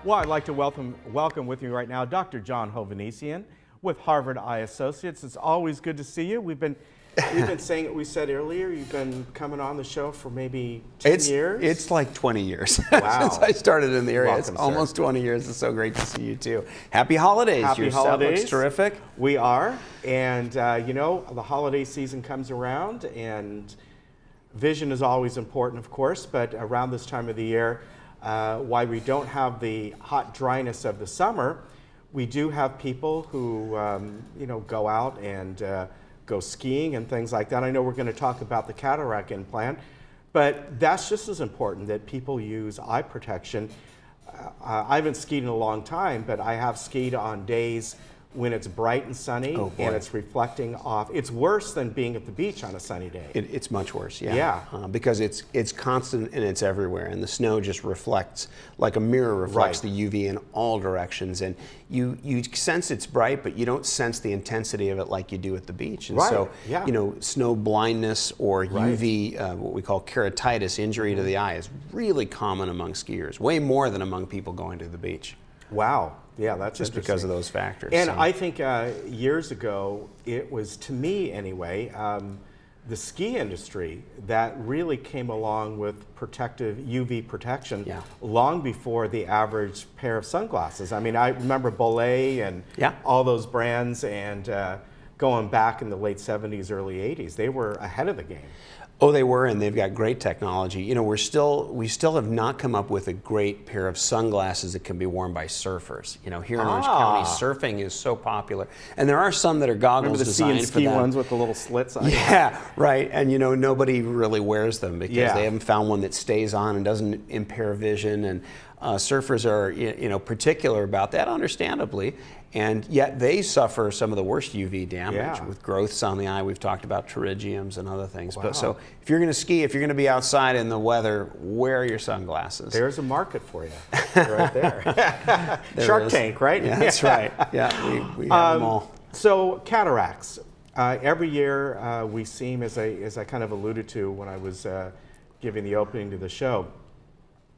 Well, I'd like to welcome with me right now Dr. John Hovnesian with Harvard Eye Associates. It's always good to see you. We've been saying it. We said earlier you've been coming on the show for maybe 10 years. It's like 20 years wow. since I started in the area. Welcome, it's almost 20 years. It's so great to see you too. Happy holidays. Happy Your holidays. set looks terrific. We are, and you know, the holiday season comes around, and vision is always important, of course. But around this time of the year, why we don't have the hot dryness of the summer, we do have people who you know, go out and go skiing and things like that. I know we're going to talk about the cataract implant, but that's just as important, that people use eye protection. I haven't skied in a long time, but I have skied on days when it's bright and sunny and it's reflecting off. It's worse than being at the beach on a sunny day. It's much worse, yeah. Because it's constant and it's everywhere, and the snow just reflects, like a mirror reflects the UV in all directions, and you sense it's bright, but you don't sense the intensity of it like you do at the beach. And so, you know, snow blindness or UV, what we call keratitis, injury to the eye, is really common among skiers, way more than among people going to the beach. Wow. Yeah, that's just because of those factors. And I think years ago, it was, to me anyway, the ski industry that really came along with protective UV protection long before the average pair of sunglasses. I mean, I remember Belay and all those brands, and going back in the late 70s, early 80s, they were ahead of the game. Oh, they were, and they've got great technology. You know, we still have not come up with a great pair of sunglasses that can be worn by surfers. You know, here in Orange County, surfing is so popular, and there are some that are goggles designed for them. Remember the ones with the little slits on? Yeah, right. And you know, nobody really wears them because they haven't found one that stays on and doesn't impair vision. And surfers are, you know, particular about that, understandably. And yet they suffer some of the worst UV damage with growths on the eye. We've talked about pterygiums and other things. But so if you're going to ski, if you're going to be outside in the weather, wear your sunglasses. There's a market for you right there. Shark Tank, right? Yeah, that's right. Yeah, we have them all. So cataracts. Every year we seem, as I kind of alluded to when I was giving the opening to the show,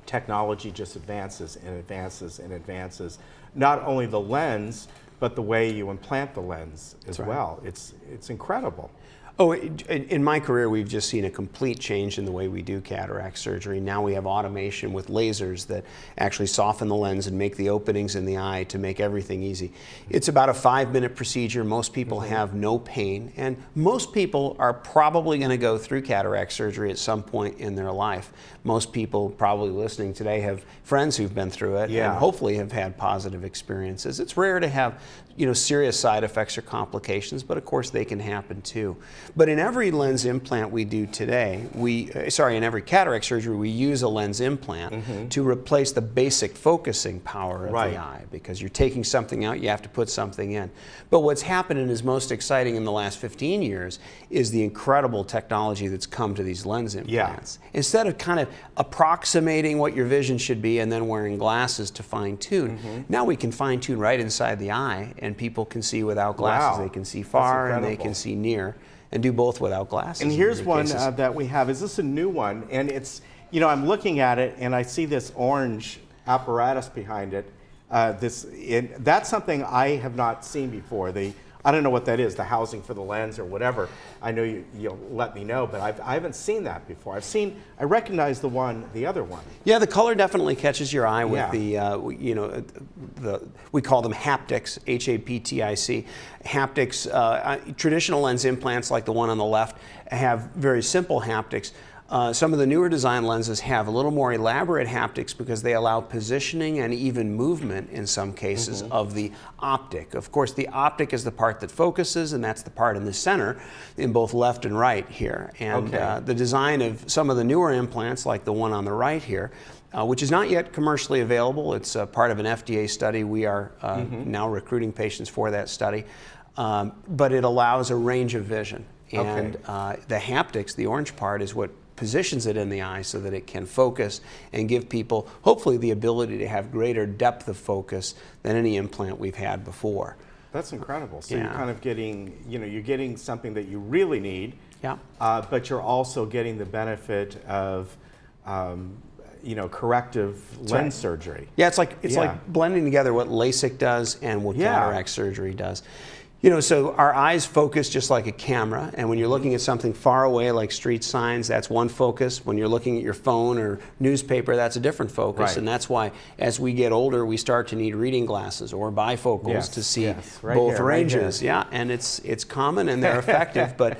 technology just advances and advances and advances. Not only the lens, but the way you implant the lens as well. It's incredible. Oh, in my career, we've just seen a complete change in the way we do cataract surgery. Now we have automation with lasers that actually soften the lens and make the openings in the eye to make everything easy. It's about a 5-minute procedure. Most people have no pain, and most people are probably going to go through cataract surgery at some point in their life. Most people probably listening today have friends who've been through it and hopefully have had positive experiences. It's rare to have, you know, serious side effects or complications, but of course they can happen too. But in every lens implant we do today, in every cataract surgery, we use a lens implant to replace the basic focusing power of the eye, because you're taking something out, you have to put something in. But what's happened and is most exciting in the last 15 years is the incredible technology that's come to these lens implants. Instead of kind of approximating what your vision should be and then wearing glasses to fine-tune, now we can fine-tune right inside the eye, and people can see without glasses. They can see far and they can see near, and do both without glasses. And here's one that we have. Is this a new one? And it's, you know, I'm looking at it and I see this orange apparatus behind it. That's something I have not seen before. I don't know what that is, the housing for the lens or whatever. I know you'll let me know, but I haven't seen that before. I recognize the other one. Yeah, the color definitely catches your eye with you know, we call them haptics, H-A-P-T-I-C. Haptics, traditional lens implants like the one on the left have very simple haptics. Some of the newer design lenses have a little more elaborate haptics because they allow positioning and even movement in some cases of the optic. Of course, the optic is the part that focuses, and that's the part in the center in both left and right here. And the design of some of the newer implants, like the one on the right here, which is not yet commercially available. It's part of an FDA study. We are now recruiting patients for that study. But it allows a range of vision. And the haptics, the orange part, is what positions it in the eye so that it can focus and give people hopefully the ability to have greater depth of focus than any implant we've had before. That's incredible. So you're kind of getting, you know, you're getting something that you really need, but you're also getting the benefit of corrective lens surgery. Yeah, it's like blending together what LASIK does and what cataract surgery does. So our eyes focus just like a camera, and when you're looking at something far away like street signs, that's one focus. When you're looking at your phone or newspaper, that's a different focus. Right. And that's why as we get older, we start to need reading glasses or bifocals to see both ranges. Yeah, and it's common and they're effective, but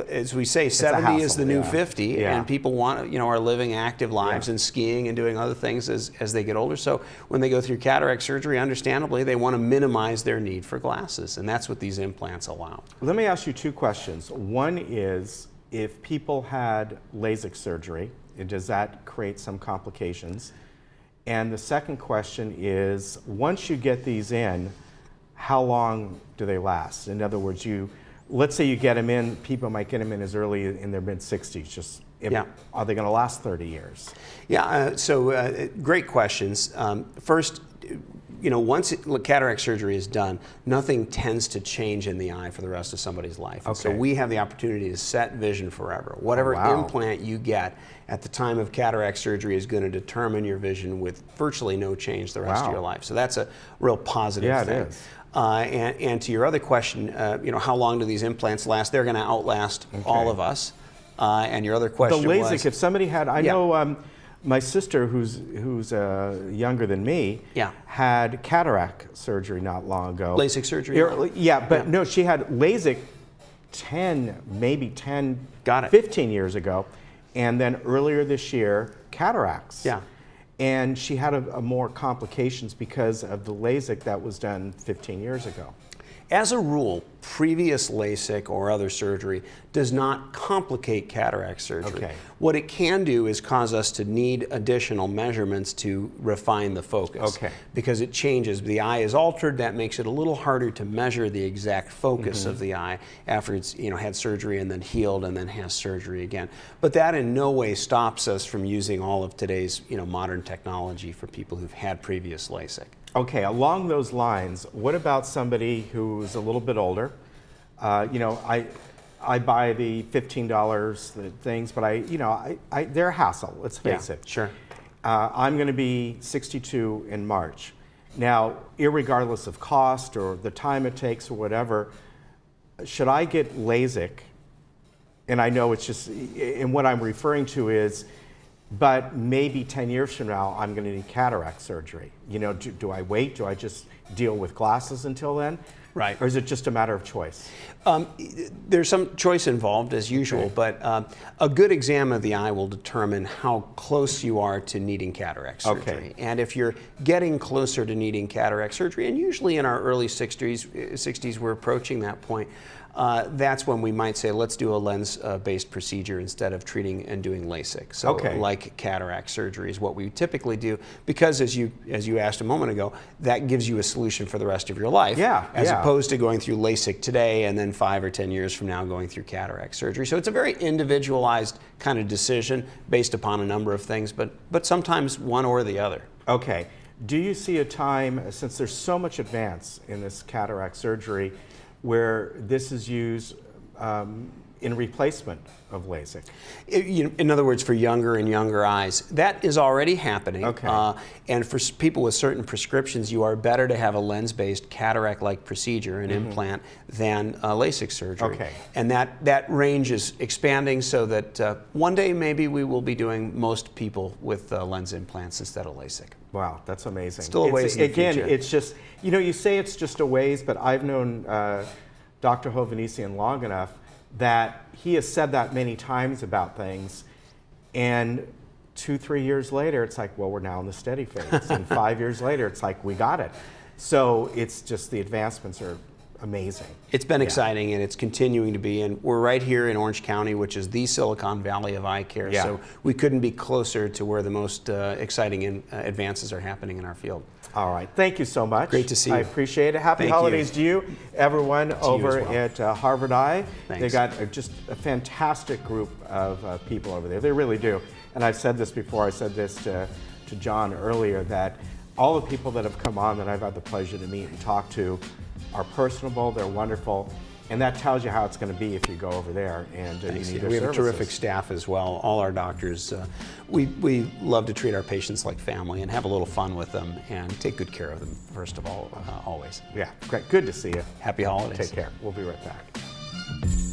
as we say, 70 is the new 50, and people are living active lives and skiing and doing other things as they get older. So when they go through cataract surgery, understandably, they want to minimize their need for glasses. And that's what these implants allow. Let me ask you two questions. One is, if people had LASIK surgery, does that create some complications? And the second question is, once you get these in, how long do they last? In other words, let's say you get them in, people might get them in as early in their mid-60s. Are they going to last 30 years? Yeah, great questions. First, once cataract surgery is done, nothing tends to change in the eye for the rest of somebody's life. Okay. So we have the opportunity to set vision forever. Whatever implant you get at the time of cataract surgery is going to determine your vision with virtually no change the rest of your life. So that's a real positive thing. Yeah, it is. And to your other question, how long do these implants last? They're going to outlast all of us. And your other question the LASIK, was, if somebody had, I know my sister, who's younger than me, had cataract surgery not long ago. LASIK surgery? No, she had LASIK 15 years ago, and then earlier this year, cataracts. Yeah. And she had a more complications because of the LASIK that was done 15 years ago. As a rule, previous LASIK or other surgery does not complicate cataract surgery. Okay. What it can do is cause us to need additional measurements to refine the focus. Okay. Because it changes. The eye is altered. That makes it a little harder to measure the exact focus of the eye after it's had surgery and then healed and then has surgery again. But that in no way stops us from using all of today's modern technology for people who've had previous LASIK. Okay, along those lines, what about somebody who's a little bit older? I buy the $15 things, but they're a hassle, let's face it. Sure. I'm going to be 62 in March. Now, irregardless of cost or the time it takes or whatever, should I get LASIK? And I know it's just, and what I'm referring to is, but maybe 10 years from now, I'm going to need cataract surgery. Do I wait? Do I just deal with glasses until then? Right. Or is it just a matter of choice? There's some choice involved, as usual, but a good exam of the eye will determine how close you are to needing cataract surgery. Okay. And if you're getting closer to needing cataract surgery, and usually in our early 60s we're approaching that point, that's when we might say, let's do a lens-based procedure instead of treating and doing LASIK. So like cataract surgery is what we typically do, because as you asked a moment ago, that gives you a solution for the rest of your life, as opposed to going through LASIK today and then 5 or 10 years from now going through cataract surgery. So it's a very individualized kind of decision based upon a number of things, but sometimes one or the other. Okay. Do you see a time, since there's so much advance in this cataract surgery, where this is used in replacement of LASIK? In other words, for younger and younger eyes. That is already happening. Okay. And for people with certain prescriptions, you are better to have a lens-based cataract-like procedure, an implant, than LASIK surgery. Okay. And that range is expanding so that one day maybe we will be doing most people with lens implants instead of LASIK. Wow, that's amazing. Still a ways in the future. Again, it's just, you say it's just a ways, but I've known Dr. Hovhannissian long enough that he has said that many times about things, and 2-3 years later, it's like, well, we're now in the steady phase. And 5 years later, it's like, we got it. So it's just, the advancements are amazing. It's been exciting, and it's continuing to be, and we're right here in Orange County, which is the Silicon Valley of eye care, so we couldn't be closer to where the most exciting advances are happening in our field. All right, thank you so much. Great to see you. I appreciate it. Happy holidays to you, everyone over at Harvard Eye. Thanks. They got just a fantastic group of people over there. They really do. And I've said this before, I said this to John earlier, that all the people that have come on that I've had the pleasure to meet and talk to are personable, they're wonderful, And that tells you how it's going to be if you go over there and you need their We have a terrific services. staff as well. All our doctors, we love to treat our patients like family and have a little fun with them and take good care of them, first of all, always. Yeah, great. Good to see you. Happy holidays. Take care. We'll be right back.